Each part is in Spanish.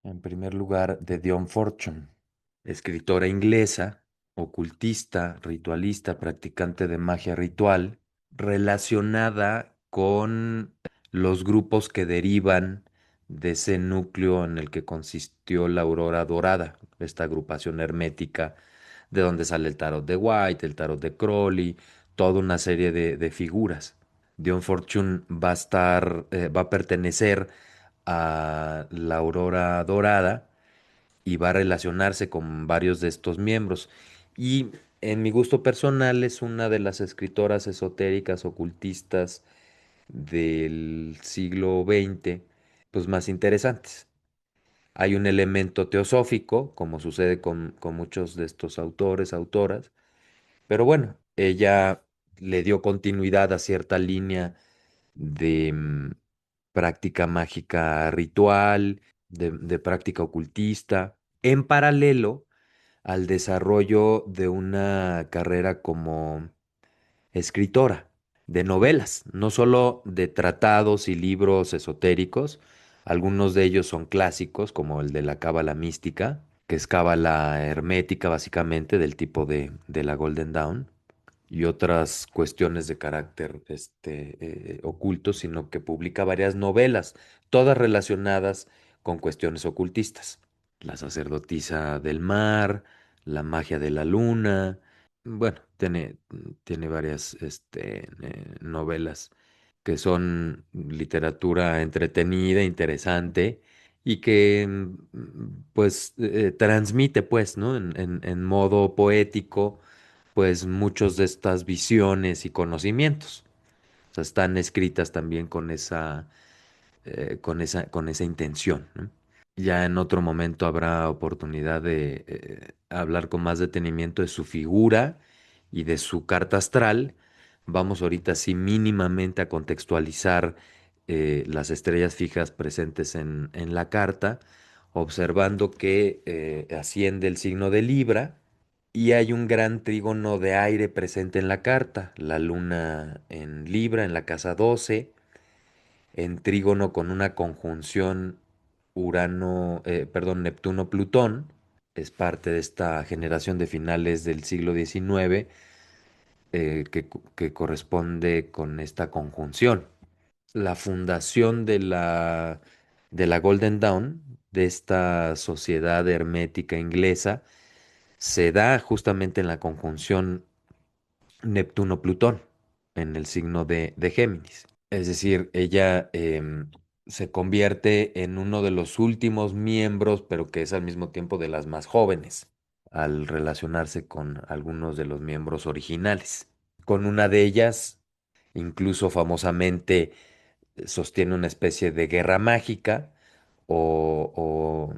En primer lugar, de Dion Fortune, escritora inglesa, ocultista, ritualista, practicante de magia ritual, relacionada con los grupos que derivan de ese núcleo en el que consistió la Aurora Dorada, esta agrupación hermética de donde sale el tarot de White, el tarot de Crowley, toda una serie de figuras. Dion Fortune va a pertenecer a la Aurora Dorada y va a relacionarse con varios de estos miembros. Y en mi gusto personal es una de las escritoras esotéricas ocultistas del siglo XX, pues más interesantes. Hay un elemento teosófico, como sucede con muchos de estos autores, autoras, pero bueno, ella le dio continuidad a cierta línea de práctica mágica ritual, de práctica ocultista, en paralelo al desarrollo de una carrera como escritora de novelas, no solo de tratados y libros esotéricos, algunos de ellos son clásicos, como el de la Cábala mística, que es cábala hermética básicamente del tipo de la Golden Dawn, y otras cuestiones de carácter oculto, sino que publica varias novelas, todas relacionadas con cuestiones ocultistas. La sacerdotisa del mar, la magia de la luna, bueno, tiene varias novelas que son literatura entretenida, interesante y que pues transmite pues, ¿no? En modo poético pues muchos de estas visiones y conocimientos. O sea, están escritas también con esa intención, ¿no? Ya en otro momento habrá oportunidad de hablar con más detenimiento de su figura y de su carta astral. Vamos ahorita sí mínimamente a contextualizar las estrellas fijas presentes en la carta, observando que asciende el signo de Libra y hay un gran trígono de aire presente en la carta, la luna en Libra, en la casa 12 en trígono con una conjunción Neptuno-Plutón. Es parte de esta generación de finales del siglo XIX que corresponde con esta conjunción. La fundación de la Golden Dawn, de esta sociedad hermética inglesa, se da justamente en la conjunción Neptuno-Plutón, en el signo de Géminis. Es decir, ella se convierte en uno de los últimos miembros, pero que es al mismo tiempo de las más jóvenes, al relacionarse con algunos de los miembros originales. Con una de ellas, incluso famosamente, sostiene una especie de guerra mágica o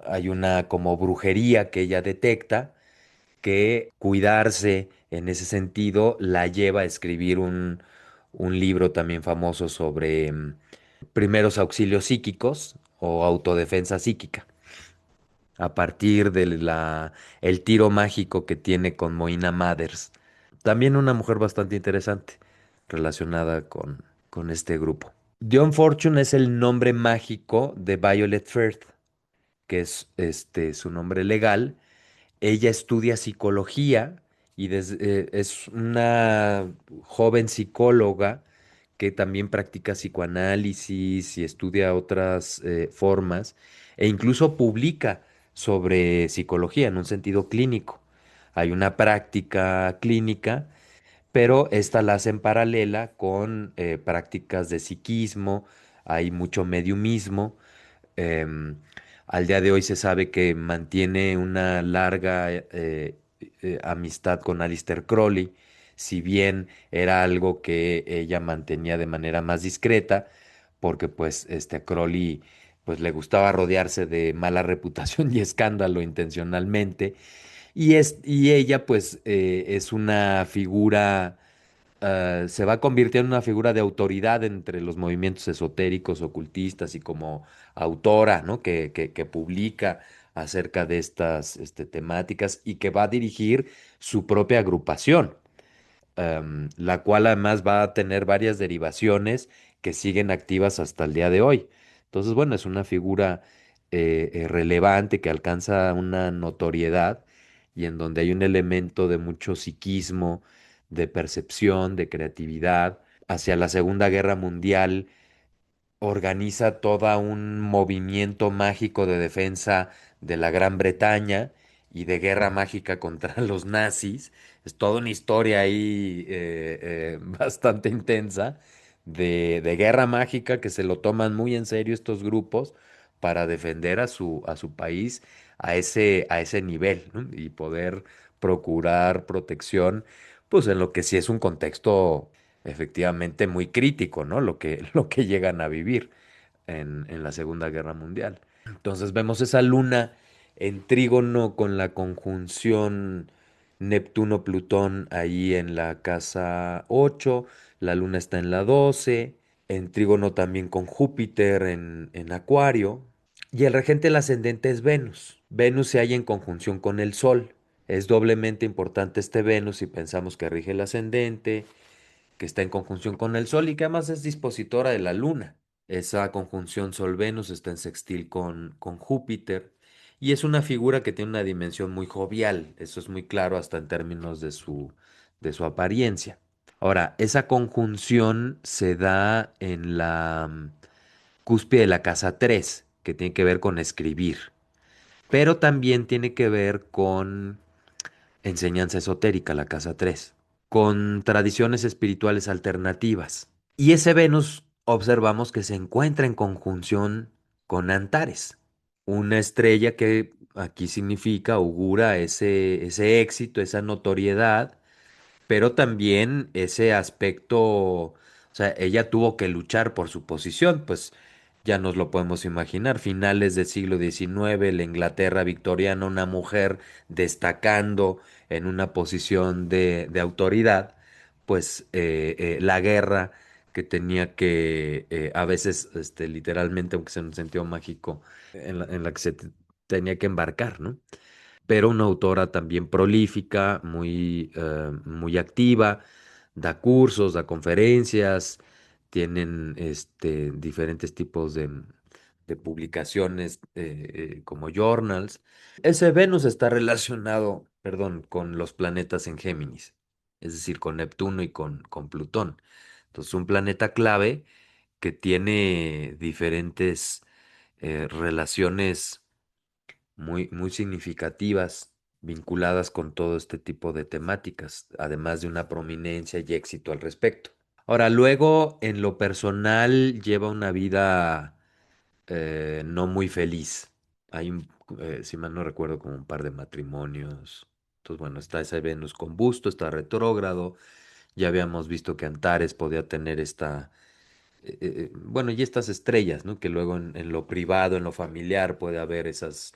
hay una como brujería que ella detecta que cuidarse en ese sentido la lleva a escribir un libro también famoso sobre primeros auxilios psíquicos o autodefensa psíquica, a partir el tiro mágico que tiene con Moina Mathers. También una mujer bastante interesante relacionada con este grupo. Dion Fortune es el nombre mágico de Violet Firth, que es su nombre legal. Ella estudia psicología y es una joven psicóloga que también practica psicoanálisis y estudia otras formas e incluso publica sobre psicología en un sentido clínico. Hay una práctica clínica, pero esta la hace en paralela con prácticas de psiquismo, hay mucho mediumismo. Em, Al día de hoy se sabe que mantiene una larga amistad con Aleister Crowley, si bien era algo que ella mantenía de manera más discreta, porque pues a Crowley pues le gustaba rodearse de mala reputación y escándalo intencionalmente, y ella pues es una figura se va convirtiendo en una figura de autoridad entre los movimientos esotéricos, ocultistas y como autora, ¿no? Que publica acerca de estas temáticas y que va a dirigir su propia agrupación, la cual además va a tener varias derivaciones que siguen activas hasta el día de hoy. Entonces, bueno, es una figura relevante, que alcanza una notoriedad y en donde hay un elemento de mucho psiquismo, de percepción, de creatividad. Hacia la Segunda Guerra Mundial organiza todo un movimiento mágico de defensa de la Gran Bretaña y de guerra mágica contra los nazis. Es toda una historia ahí bastante intensa de guerra mágica que se lo toman muy en serio estos grupos para defender a su país a ese nivel, ¿no? Y poder procurar protección, pues en lo que sí es un contexto efectivamente muy crítico, ¿no? Lo que llegan a vivir en la Segunda Guerra Mundial. Entonces vemos esa luna en trígono con la conjunción Neptuno-Plutón ahí en la casa 8, la luna está en la 12, en trígono también con Júpiter en Acuario, y el regente del ascendente es Venus. Venus se halla en conjunción con el Sol. Es doblemente importante este Venus si pensamos que rige el ascendente, que está en conjunción con el Sol y que además es dispositora de la Luna. Esa conjunción Sol-Venus está en sextil con Júpiter y es una figura que tiene una dimensión muy jovial, eso es muy claro hasta en términos de su apariencia. Ahora, esa conjunción se da en la cúspide de la casa 3, que tiene que ver con escribir, pero también tiene que ver con enseñanza esotérica, la casa 3 con tradiciones espirituales alternativas. Y ese Venus observamos que se encuentra en conjunción con Antares, una estrella que aquí significa, augura ese éxito, esa notoriedad, pero también ese aspecto, o sea, ella tuvo que luchar por su posición, pues ya nos lo podemos imaginar, finales del siglo XIX, la Inglaterra victoriana, una mujer destacando en una posición de autoridad, pues la guerra que tenía que, a veces, literalmente, aunque sea en un sentido mágico, en la que tenía que embarcar, ¿no? Pero una autora también prolífica, muy activa, da cursos, da conferencias, tienen diferentes tipos de publicaciones como journals. Ese Venus está relacionado, perdón, con los planetas en Géminis, es decir, con Neptuno y con Plutón. Entonces, un planeta clave que tiene diferentes relaciones muy significativas vinculadas con todo este tipo de temáticas, además de una prominencia y éxito al respecto. Ahora, luego, en lo personal, lleva una vida no muy feliz. Hay si mal no recuerdo, como un par de matrimonios. Entonces, bueno, está ese Venus combusto, está retrógrado. Ya habíamos visto que Antares podía tener bueno, y estas estrellas, ¿no? Que luego en lo privado, en lo familiar, puede haber estas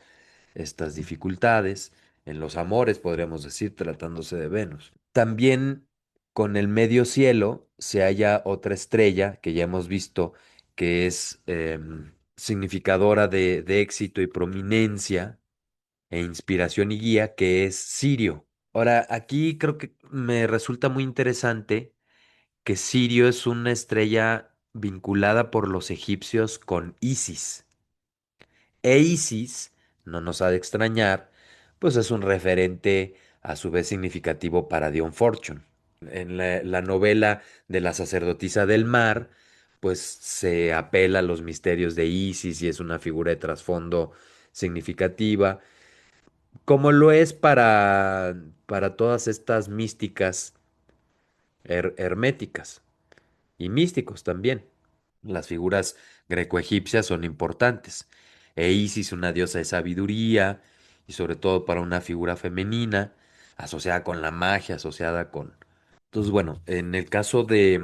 dificultades, en los amores, podríamos decir, tratándose de Venus. También con el medio cielo se halla otra estrella que ya hemos visto que es significadora de éxito y prominencia e inspiración y guía, que es Sirio. Ahora, aquí creo que me resulta muy interesante que Sirio es una estrella vinculada por los egipcios con Isis. E Isis, no nos ha de extrañar, pues es un referente a su vez significativo para Dion Fortune. En la novela de la sacerdotisa del mar, pues se apela a los misterios de Isis y es una figura de trasfondo significativa, como lo es para todas estas místicas herméticas y místicos también. Las figuras grecoegipcias son importantes. E Isis, una diosa de sabiduría, y sobre todo para una figura femenina, asociada con la magia, asociada con... Entonces, bueno, en el caso de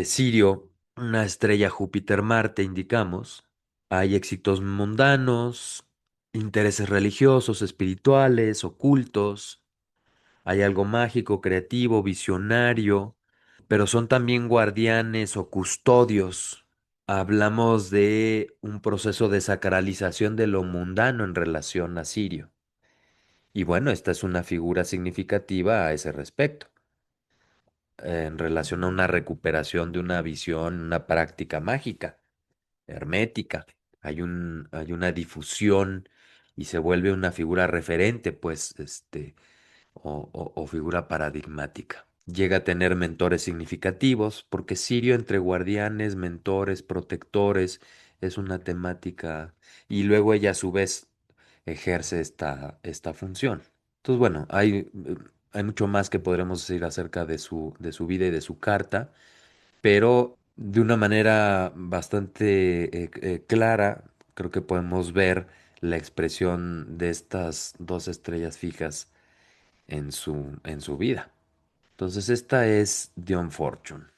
Sirio, una estrella Júpiter-Marte, indicamos, hay éxitos mundanos, intereses religiosos, espirituales, ocultos, hay algo mágico, creativo, visionario, pero son también guardianes o custodios. Hablamos de un proceso de sacralización de lo mundano en relación a Sirio. Y bueno, esta es una figura significativa a ese respecto, en relación a una recuperación de una visión, una práctica mágica, hermética. hay una difusión y se vuelve una figura referente, pues, o figura paradigmática. Llega a tener mentores significativos, porque Sirio entre guardianes, mentores, protectores, es una temática, y luego ella a su vez ejerce esta función. Entonces, bueno, hay mucho más que podremos decir acerca de su vida y de su carta, pero de una manera bastante clara, creo que podemos ver la expresión de estas dos estrellas fijas en su vida. Entonces, esta es Dion Fortune.